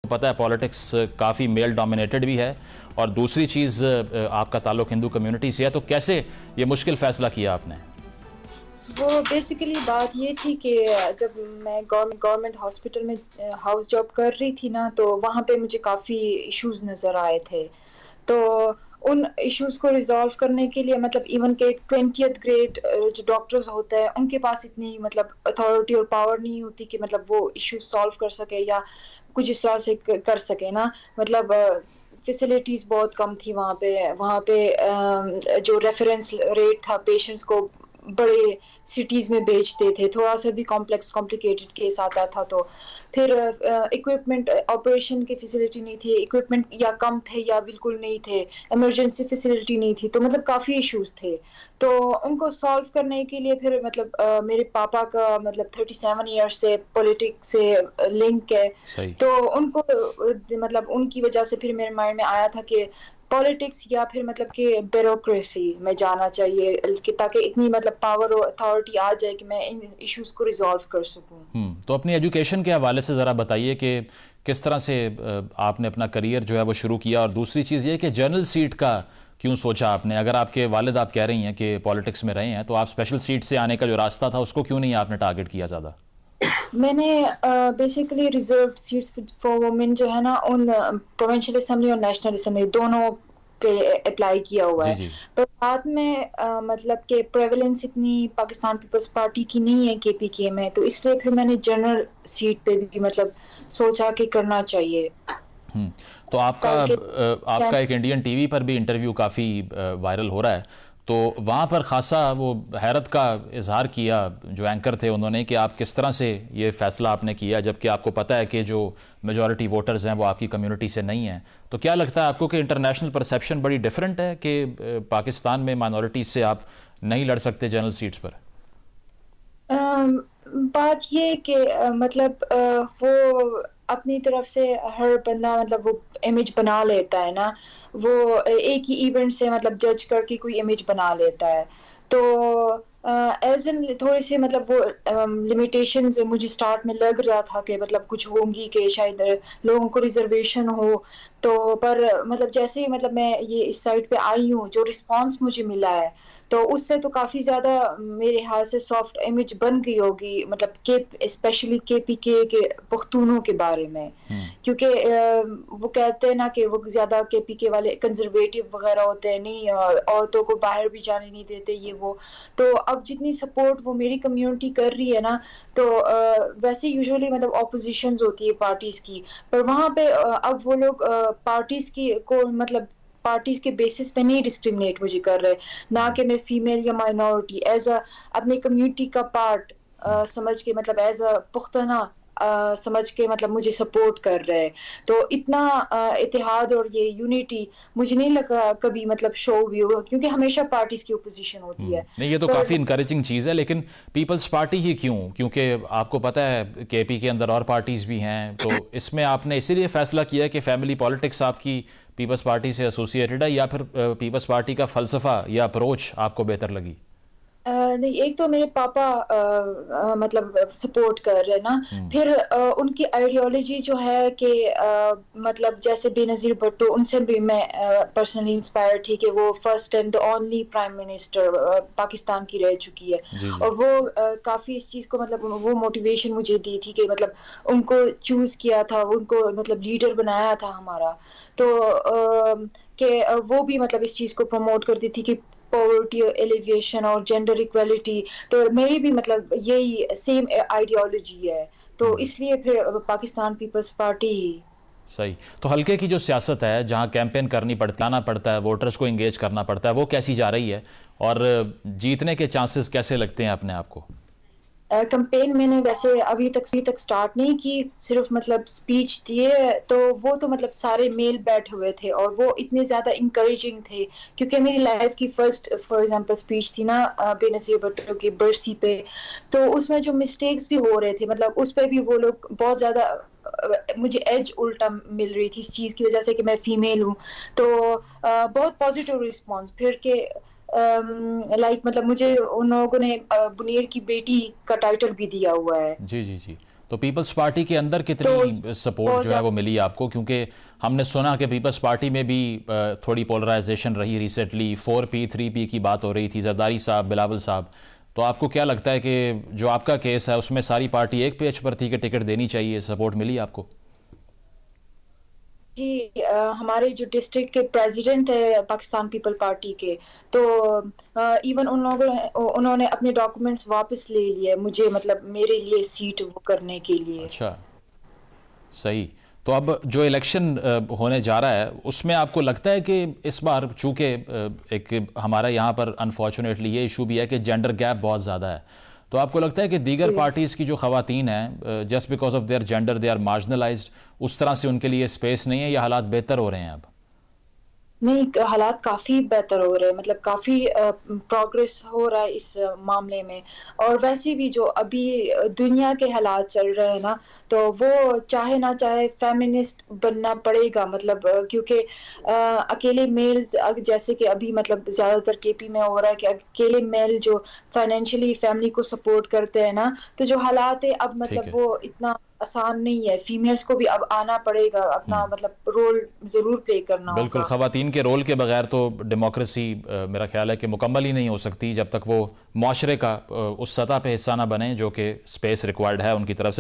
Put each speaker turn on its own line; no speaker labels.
پتہ ہے پالیٹکس کافی male dominated بھی ہے، اور دوسری چیز آپ کا تعلق ہندو کمیونٹی سے ہے، تو کیسے یہ مشکل فیصلہ کیا آپ نے؟
وہ بیسیکلی بات یہ تھی کہ جب میں گورنمنٹ ہاسپٹل میں ہاؤس جاب کر رہی تھی نا، تو وہاں پہ مجھے کافی ایشوز نظر آئے تھے. تو ان ایشوز کو ریزالو کرنے کے لیے مطلب ایون کہ 20th گریڈ جو ڈاکٹرز ہوتے ہیں ان کے پاس اتنی مطلب اتھارٹی اور پاور نہیں ہوتی کہ مطلب وہ ایشوز سالو کر سکے یا کچھ اس طرح سے کر سکے نا. مطلب فیسلٹیز بہت کم تھی وہاں پہ جو ریفرنس ریٹ تھا پیشنٹس کو بڑے سٹیز میں بھیجتے تھے، تھوڑا سا بھی کمپلیکیٹڈ کیس آتا تھا تو پھر اکوپمنٹ آپریشن کی فیسلٹی نہیں تھی، اکوپمنٹ یا کم تھے یا بالکل نہیں تھے، ایمرجنسی فیسلٹی نہیں تھی، تو مطلب کافی ایشوز تھے. تو ان کو سالو کرنے کے لیے پھر مطلب میرے پاپا کا مطلب 37 ایئرس سے پولیٹکس سے لنک ہے.
صحیح.
تو ان کو مطلب ان کی وجہ سے پھر میرے مائنڈ میں آیا تھا کہ پالیٹکس یا پھر مطلب کہ بیوروکریسی میں جانا چاہیے تاکہ اتنی مطلب پاور اور اتھارٹی آ جائے کہ میں ان ایشوز کو ریزالو کر سکوں.
تو اپنی ایجوکیشن کے حوالے سے ذرا بتائیے کہ کس طرح سے آپ نے اپنا کریئر جو ہے وہ شروع کیا، اور دوسری چیز یہ کہ جنرل سیٹ کا کیوں سوچا آپ نے؟ اگر آپ کے والد آپ کہہ رہی ہیں کہ پالیٹکس میں رہے ہیں تو آپ اسپیشل سیٹ سے آنے کا جو راستہ تھا اس کو کیوں نہیں آپ نے ٹارگٹ کیا زیادہ؟
میں نے basically reserve seats for women جو ہے نا ان پروونشل اسمبلی اور نیشنل اسمبلی دونوں پہ اپلائی کیا ہوا ہے. پر ساتھ میں مطلب کہ پریویلنس اتنی پاکستان پیپلز پارٹی کی نہیں ہے KPK میں، تو اس لیے پھر میں نے جنرل سیٹ پہ بھی مطلب سوچا کہ کرنا چاہیے.
تو آپ کا ایک انڈین ٹی وی پر بھی انٹرویو کافی وائرل ہو رہا ہے، تو وہاں پر خاصا وہ حیرت کا اظہار کیا جو اینکر تھے انہوں نے کہ آپ کس طرح سے یہ فیصلہ آپ نے کیا جبکہ آپ کو پتہ ہے کہ جو میجورٹی ووٹرز ہیں وہ آپ کی کمیونٹی سے نہیں ہیں. تو کیا لگتا ہے آپ کو کہ انٹرنیشنل پرسیپشن بڑی ڈیفرنٹ ہے کہ پاکستان میں مائنورٹیز سے آپ نہیں لڑ سکتے جنرل سیٹس پر؟
بات یہ کہ مطلب وہ اپنی طرف سے ہر بندہ مطلب وہ امیج بنا لیتا ہے نا، وہ ایک ہی ایونٹ سے مطلب جج کر کے کوئی امیج بنا لیتا ہے. تو ایز ان تھوڑی سی مطلب وہ لمیٹیشنز مجھے سٹارٹ میں لگ رہا تھا کہ مطلب کچھ ہوں گی کہ شاید لوگوں کو ریزرویشن ہو. تو پر مطلب جیسے ہی مطلب میں یہ اس سائٹ پہ آئی ہوں، جو رسپانس مجھے ملا ہے تو اس سے تو کافی زیادہ میرے حال سے سافٹ امیج بن گئی ہوگی مطلب اسپیشلی KPK کے پختونوں کے بارے میں. کیونکہ وہ کہتے ہیں نا کہ وہ زیادہ KPK والے کنزرویٹو وغیرہ ہوتے ہیں، نہیں عورتوں کو باہر بھی جانے نہیں دیتے یہ وہ. تو اب جتنی سپورٹ وہ میری کمیونٹی کر رہی ہے نا، تو ویسے یوزولی مطلب اپوزیشنز ہوتی ہے پارٹیز کی، پر وہاں پہ اب وہ لوگ پارٹیز کی کو مطلب پارٹیز کے بیسس پہ نہیں ڈسکریمنیٹ مجھے کر رہے، نہ کہ میں فیمیل یا مائنورٹی ایز اے اپنے کمیونٹی کا پارٹ سمجھ کے مطلب ایز اے پختانہ سمجھ کے مطلب مجھے سپورٹ کر رہے. تو اتنا اتحاد اور یہ یونٹی مجھے نہیں لگا کبھی مطلب شو بھی ہوگا، کیونکہ ہمیشہ پارٹیز کی اپوزیشن ہوتی ہے.
نہیں یہ تو کافی انکریجنگ چیز ہے، لیکن پیپلز پارٹی ہی کیوں؟ کیونکہ آپ کو پتہ ہے KP کے اندر اور پارٹیز بھی ہیں، تو اس میں آپ نے اسی لیے فیصلہ کیا کہ فیملی پالیٹکس آپ کی پیپلز پارٹی سے ایسوسیٹڈ ہے، یا پھر پیپلز پارٹی کا فلسفہ یا اپروچ آپ کو بہتر لگی؟
نہیں، ایک تو میرے پاپا مطلب سپورٹ کر رہے نا، پھر ان کی آئیڈیالوجی جو ہے کہ مطلب جیسے بے نظیر بھٹو، ان سے بھی میں پرسنلی انسپائر تھی کہ وہ first and only prime minister Pakistan کی رہ چکی ہے. اور وہ کافی اس چیز کو مطلب وہ موٹیویشن مجھے دی تھی کہ مطلب ان کو چوز کیا تھا، ان کو مطلب لیڈر بنایا تھا ہمارا. تو کہ وہ بھی مطلب اس چیز کو پروموٹ کرتی تھی کہ پاورٹی ایلیویشن اور جینڈر ایکویلٹی، تو میری بھی مطلب یہی سیم آئیڈیالوجی ہے. تو اس لیے پھر پاکستان پیپلز پارٹی ہی.
صحیح. تو حلقے کی جو سیاست ہے جہاں کیمپین کرنی آنا پڑتا ہے، ووٹرز کو انگیج کرنا پڑتا ہے، وہ کیسی جا رہی ہے اور جیتنے کے چانسز کیسے لگتے ہیں اپنے آپ کو؟
کمپین میں نے ویسے ابھی تک سٹارٹ نہیں کی، صرف مطلب سپیچ دیے، تو وہ تو مطلب سارے میل بیٹھے ہوئے تھے اور وہ اتنے زیادہ انکریجنگ تھے کیونکہ میری لائف کی فرسٹ فار ایگزامپل سپیچ تھی نا بے نظیر بھٹو کی برسی پہ. تو اس میں جو مسٹیکس بھی ہو رہے تھے مطلب اس پہ بھی وہ لوگ بہت زیادہ مجھے ایج الٹا مل رہی تھی اس چیز کی وجہ سے کہ میں فیمیل ہوں. تو بہت پازیٹیو رسپانس پھر کہ لائک مطلب مجھے ان لوگوں نے منیر کی بیٹی کا ٹائٹل بھی دیا ہوا ہے.
جی جی جی. تو پیپلز پارٹی کے اندر کتنی سپورٹ جو ہے وہ ملی آپ کو؟ کیونکہ ہم نے سنا کہ پیپلز پارٹی میں بھی تھوڑی پولرائزیشن رہی ریسنٹلی، 4P 3P کی بات ہو رہی تھی، زرداری صاحب، بلاول صاحب. تو آپ کو کیا لگتا ہے کہ جو آپ کا کیس ہے اس میں ساری پارٹی ایک پیج پر تھی کہ ٹکٹ دینی چاہیے، سپورٹ ملی آپ کو؟
جی، ہمارے جو ڈسٹرکٹ کے پریزیڈنٹ ہے پاکستان پیپل پارٹی کے، تو ایون انہوں نے اپنے ڈاکومنٹس واپس لے لیے مجھے، مطلب میرے لیے سیٹ وہ کرنے کے لیے.
اچھا، صحیح. تو اب جو الیکشن ہونے جا رہا ہے اس میں آپ کو لگتا ہے کہ اس بار، چونکہ ایک ہمارا یہاں پر انفارچونیٹلی یہ ایشو بھی ہے کہ جینڈر گیپ بہت زیادہ ہے، تو آپ کو لگتا ہے کہ دیگر پارٹیز کی جو خواتین ہیں just because of their gender they are marginalized, اس طرح سے ان کے لیے اسپیس نہیں ہے، یا حالات بہتر ہو رہے ہیں اب؟
نہیں، حالات کافی بہتر ہو رہے ہیں، مطلب کافی پروگریس ہو رہا ہے اس معاملے میں. اور ویسے بھی جو ابھی دنیا کے حالات چل رہے ہیں نا، تو وہ چاہے نہ چاہے فیمنسٹ بننا پڑے گا، مطلب کیونکہ اکیلے میلز، جیسے کہ ابھی مطلب زیادہ تر KP میں ہو رہا ہے کہ اکیلے میل جو فائنینشلی فیملی کو سپورٹ کرتے ہیں نا، تو جو حالات ہے اب مطلب وہ اتنا آسان نہیں ہے. فیمیلز کو بھی اب آنا پڑے گا، اپنا مطلب رول ضرور پلے کرنا ہوگا.
بالکل، خواتین کے رول کے بغیر تو ڈیموکریسی میرا خیال ہے کہ مکمل ہی نہیں ہو سکتی جب تک وہ معاشرے کا اس سطح پہ حصہ نہ بنیں جو کہ اسپیس ریکوائرڈ ہے ان کی طرف سے.